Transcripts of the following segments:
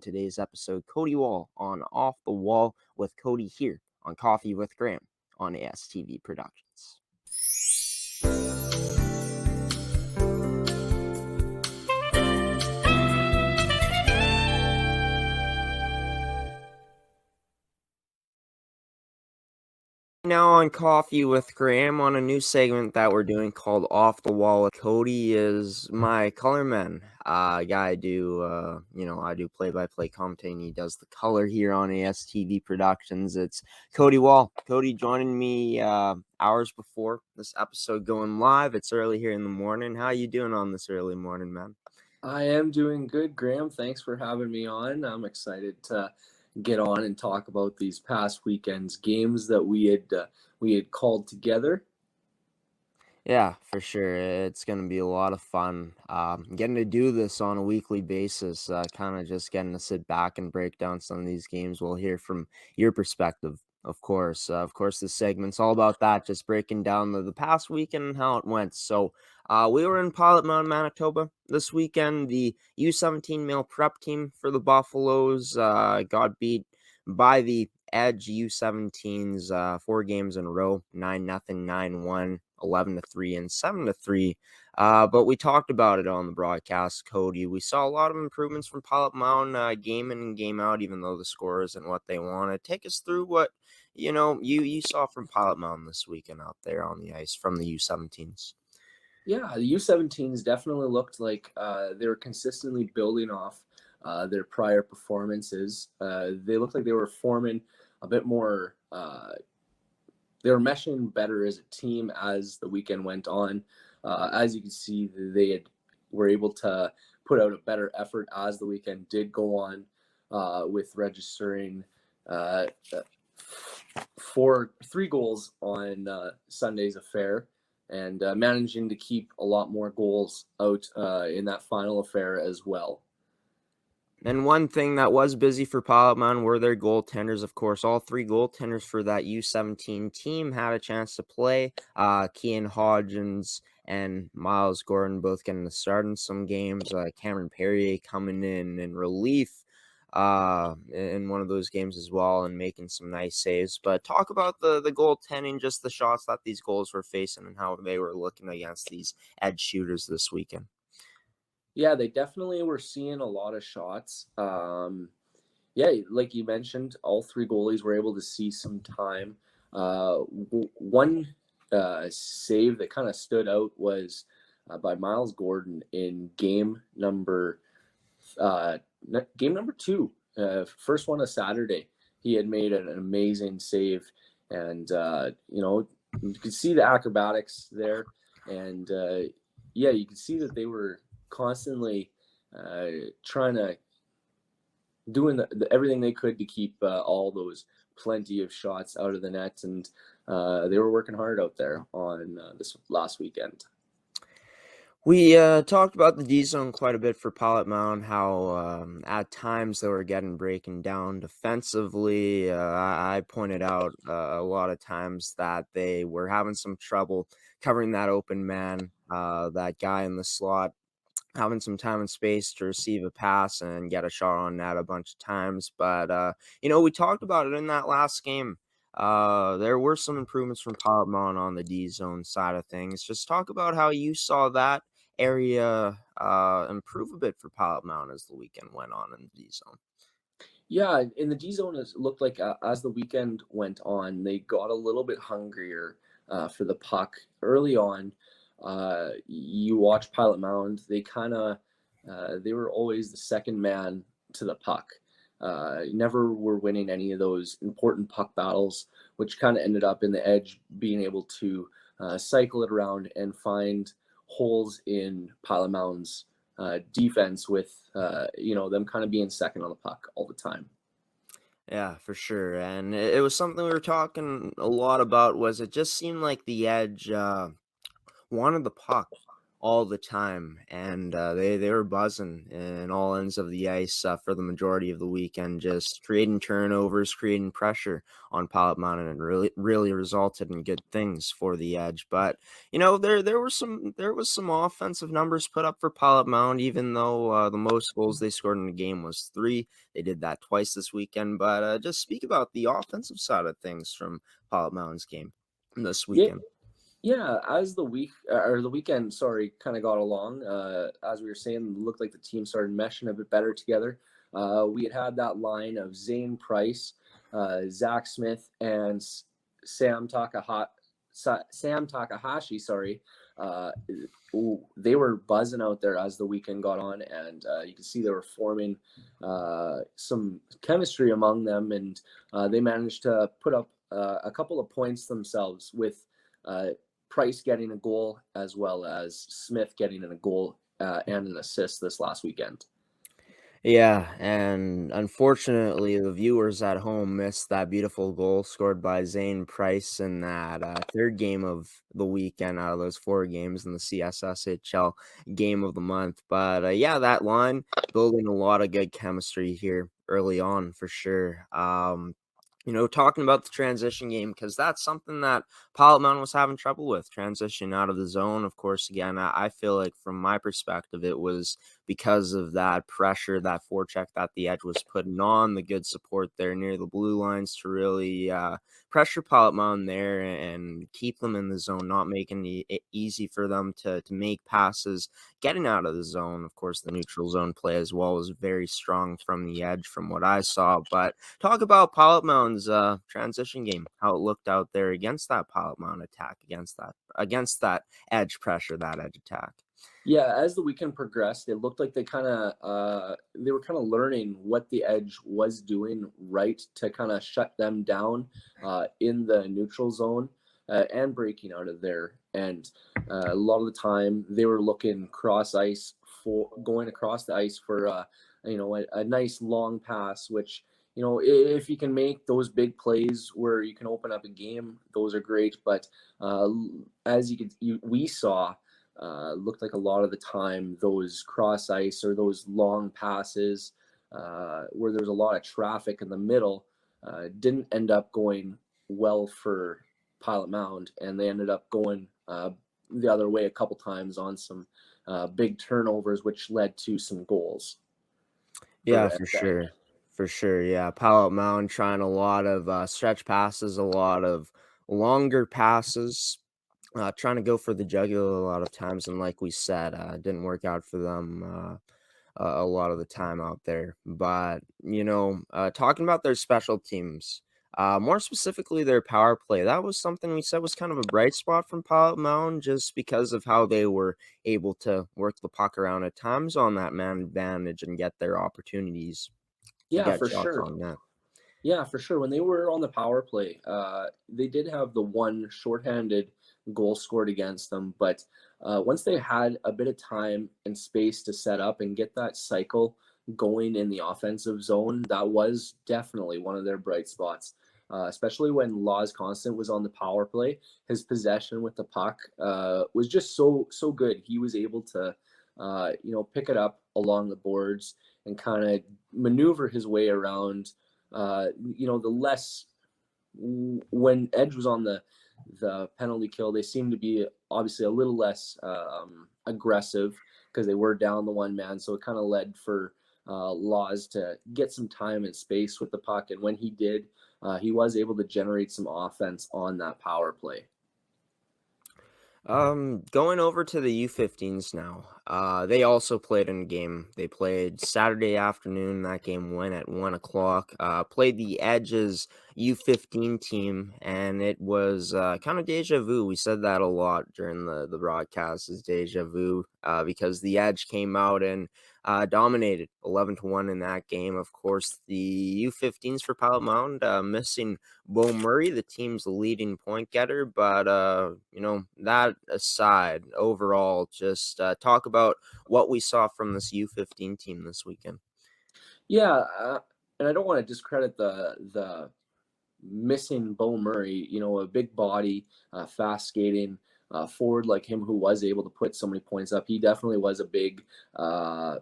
Today's episode, Cody Wall on Off the Wall with Cody here on Coffee with Graham on ASTV Productions. Now on Coffee with Graham on a new segment that we're doing called Off the Wall with Cody is my colorman. Guy I do play-by-play commentating. He does the color here on ASTV Productions. It's Cody Wall. Cody joining me hours before this episode going live. It's early here in the morning. How you doing on this early morning, man? I am doing good, Graham. Thanks for having me on. I'm excited to get on and talk about these past weekend's games that we had called together. Yeah, for sure. It's going to be a lot of fun. Getting to do this on a weekly basis, kind of just getting to sit back and break down some of these games. We'll hear from your perspective, of course. This segment's all about that, just breaking down the past weekend and how it went. So, we were in Pilot Mound, Manitoba this weekend. The U17 male prep team for the Buffaloes got beat by the Edge U17s 4 games in a row, 9-0, 9-1. 11-3 and 7-3. But we talked about it on the broadcast, Cody. We saw a lot of improvements from Pilot Mound game in and game out, even though the score isn't what they wanted. Take us through what you saw from Pilot Mound this weekend out there on the ice from the U17s. Yeah, the U17s definitely looked like they were consistently building off their prior performances. They looked like they were forming a bit more. They were meshing better as a team as the weekend went on. As you can see, were able to put out a better effort as the weekend did go on, with registering 3 goals on Sunday's affair, and managing to keep a lot more goals out in that final affair as well. And one thing that was busy for Pilot Mound were their goaltenders. Of course, all 3 goaltenders for that U17 team had a chance to play. Kean Hodgins and Miles Gordon both getting to start in some games. Cameron Perrier coming in relief in one of those games as well and making some nice saves. But talk about the goaltending, just the shots that these goals were facing and how they were looking against these edge shooters this weekend. Yeah, they definitely were seeing a lot of shots. Yeah, like you mentioned, all 3 goalies were able to see some time. One save that kind of stood out was by Miles Gordon in game number 2, first one of Saturday. He had made an amazing save, and you could see the acrobatics there, and yeah, you could see that they were constantly trying to doing everything they could to keep all those plenty of shots out of the net, and they were working hard out there on this last weekend. We talked about the Dzone quite a bit for Pilot Mound, how at times they were getting breaking down defensively. I pointed out a lot of times that they were having some trouble covering that open man, that guy in the slot, having some time and space to receive a pass and get a shot on net a bunch of times. But, we talked about it in that last game. There were some improvements from Pilot Mound on the D zone side of things. Just talk about how you saw that area improve a bit for Pilot Mound as the weekend went on in the D zone. Yeah, in the D zone, it looked like as the weekend went on, they got a little bit hungrier for the puck early on. You watch Pilot Mound; they were always the second man to the puck. Never were winning any of those important puck battles, which kind of ended up in the Edge being able to cycle it around and find holes in Pilot Mound's defense, with them kind of being second on the puck all the time. Yeah, for sure. And it was something we were talking a lot about. Was it just seemed like the Edge wanted the puck all the time, and they were buzzing in all ends of the ice for the majority of the weekend, just creating turnovers, creating pressure on Pilot Mountain, and really resulted in good things for the Edge. But there was some offensive numbers put up for Pilot Mound, even though the most goals they scored in the game was three. They did that twice this weekend. But just speak about the offensive side of things from Pilot Mound's game this Yeah, weekend. yeah, as the week or the weekend, sorry, kind of got along. As we were saying, it looked like the team started meshing a bit better together. We had that line of Zane Price, Zach Smith, and Sam Sam Takahashi. Sorry, uh, they were buzzing out there as the weekend got on, and you could see they were forming some chemistry among them, and they managed to put up a couple of points themselves with. Price getting a goal as well as Smith getting a goal and an assist this last weekend. Yeah, and unfortunately, the viewers at home missed that beautiful goal scored by Zane Price in that third game of the weekend out of those four games in the CSSHL game of the month. But yeah, that line building a lot of good chemistry here early on for sure. Talking about the transition game because that's something that Pilot Mountain was having trouble with transition out of the zone. Of course, again, I feel like from my perspective, it was because of that pressure, that forecheck that the Edge was putting on, the good support there near the blue lines to really pressure Pilot Mountain there and keep them in the zone, not making it easy for them to make passes, getting out of the zone. Of course, the neutral zone play as well was very strong from the Edge from what I saw. But talk about Pilot Mound's transition game, how it looked out there against that Pilot Mound attack, against that edge pressure, that edge attack. Yeah, as the weekend progressed, it looked like they were kind of learning what the Edge was doing right to kind of shut them down in the neutral zone and breaking out of there. And a lot of the time, they were looking cross ice for going across the ice for a nice long pass, which if you can make those big plays where you can open up a game, those are great. But uh, as we saw looked like a lot of the time those cross ice or those long passes where there's a lot of traffic in the middle didn't end up going well for Pilot Mound, and they ended up going the other way a couple times on some big turnovers, which led to some goals for Yeah, the for Edge. sure. For sure. Yeah. Pilot Mound trying a lot of stretch passes, a lot of longer passes, trying to go for the jugular a lot of times. And like we said, didn't work out for them. A lot of the time out there. But, talking about their special teams, more specifically their power play, that was something we said was kind of a bright spot from Pilot Mound just because of how they were able to work the puck around at times on that man advantage and get their opportunities to Yeah, get for shots sure. on net. Yeah, for sure. When they were on the power play, they did have the one shorthanded goal scored against them. But once they had a bit of time and space to set up and get that cycle going in the offensive zone, that was definitely one of their bright spots. Especially when Laws Constant was on the power play, his possession with the puck was just so good. He was able to, pick it up along the boards and kind of maneuver his way around the less when Edge was on the penalty kill, they seemed to be obviously a little less aggressive because they were down the one man. So it kind of led for Laws to get some time and space with the puck, and when he did, he was able to generate some offense on that power play. Going over to the U15s now. They also played in a game. They played Saturday afternoon. That game went at 1 o'clock. Played the Edges U15 team, and it was kind of deja vu. We said that a lot during the broadcast is deja vu because the Edge came out and dominated 11-1 in that game. Of course, the U15s for Pilot Mound missing Bo Murray, the team's leading point getter. But, that aside, overall, just talk about what we saw from this U15 team this weekend. Yeah, and I don't want to discredit the missing Bo Murray. A big body, fast skating. forward like him who was able to put so many points up. He definitely was a uh,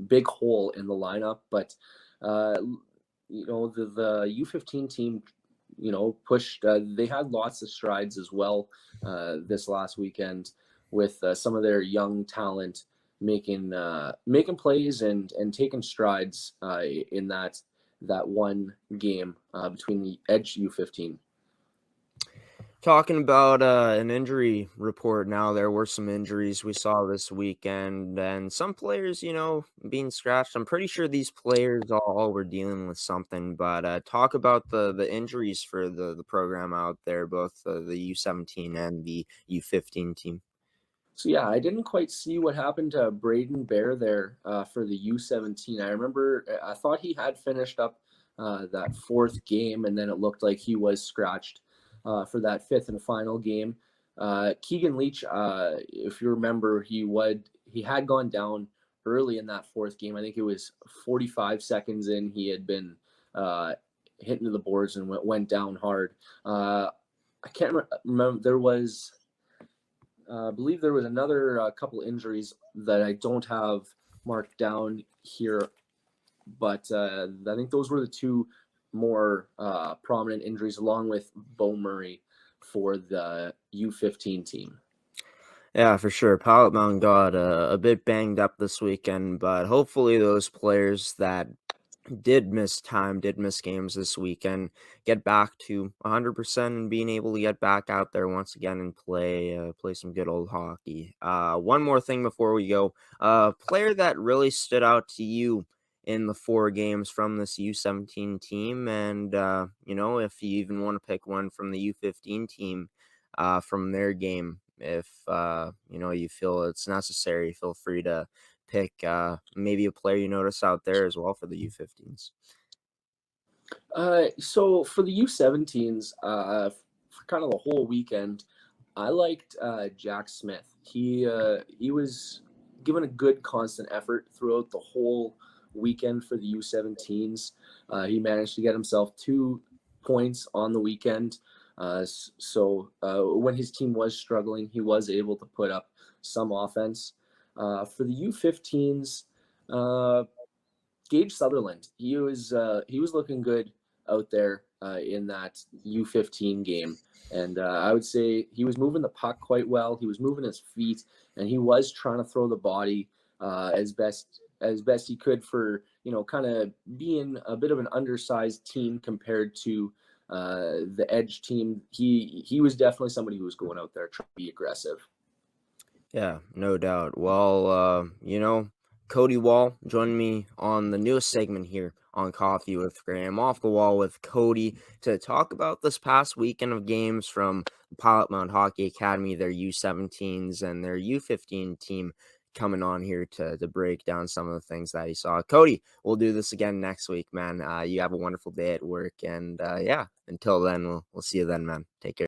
big hole in the lineup. But uh, the U15 team, pushed. They had lots of strides as well this last weekend with some of their young talent making plays and taking strides in that one game between the Edge U15. Talking about an injury report now, there were some injuries we saw this weekend, and some players, being scratched. I'm pretty sure these players all were dealing with something, but talk about the injuries for the program out there, both the U17 and the U15 team. So yeah, I didn't quite see what happened to Braden Bear there for the U17. I remember I thought he had finished up that fourth game, and then it looked like he was scratched for that fifth and final game. Keegan Leach, if you remember, he had gone down early in that fourth game. I think it was 45 seconds in. He had been hit into the boards and went down hard. I can't remember. There was I believe there was another couple injuries that I don't have marked down here, but I think those were the two more prominent injuries, along with Bo Murray for the U15 team. Yeah, for sure. Pilot Mound got a bit banged up this weekend, but hopefully those players that did miss games this weekend, get back to 100% and being able to get back out there once again and play some good old hockey. One more thing before we go. Player that really stood out to you in the 4 games from this U17 team, and if you even want to pick one from the U15 team, from their game, if you feel it's necessary, feel free to pick maybe a player you notice out there as well for the U15s. So for the U17s, for kind of the whole weekend, I liked Jack Smith. He was given a good constant effort throughout the whole weekend for the U17s. He managed to get himself 2 points on the weekend. So when his team was struggling, he was able to put up some offense. For the U15s, uh, Gage Sutherland, he was looking good out there in that U15 game, and I would say he was moving the puck quite well. He was moving his feet, and he was trying to throw the body as best he could for kind of being a bit of an undersized team compared to the Edge team. He was definitely somebody who was going out there trying to be aggressive. Yeah, no doubt. Well, Cody Wall joined me on the newest segment here on Coffee with Graham, Off the Wall with Cody, to talk about this past weekend of games from the Pilot Mound Hockey Academy, their U17s and their U15 team coming on here to break down some of the things that he saw. Cody, we'll do this again next week, man. You have a wonderful day at work, and yeah, until then, we'll see you then, man. Take care.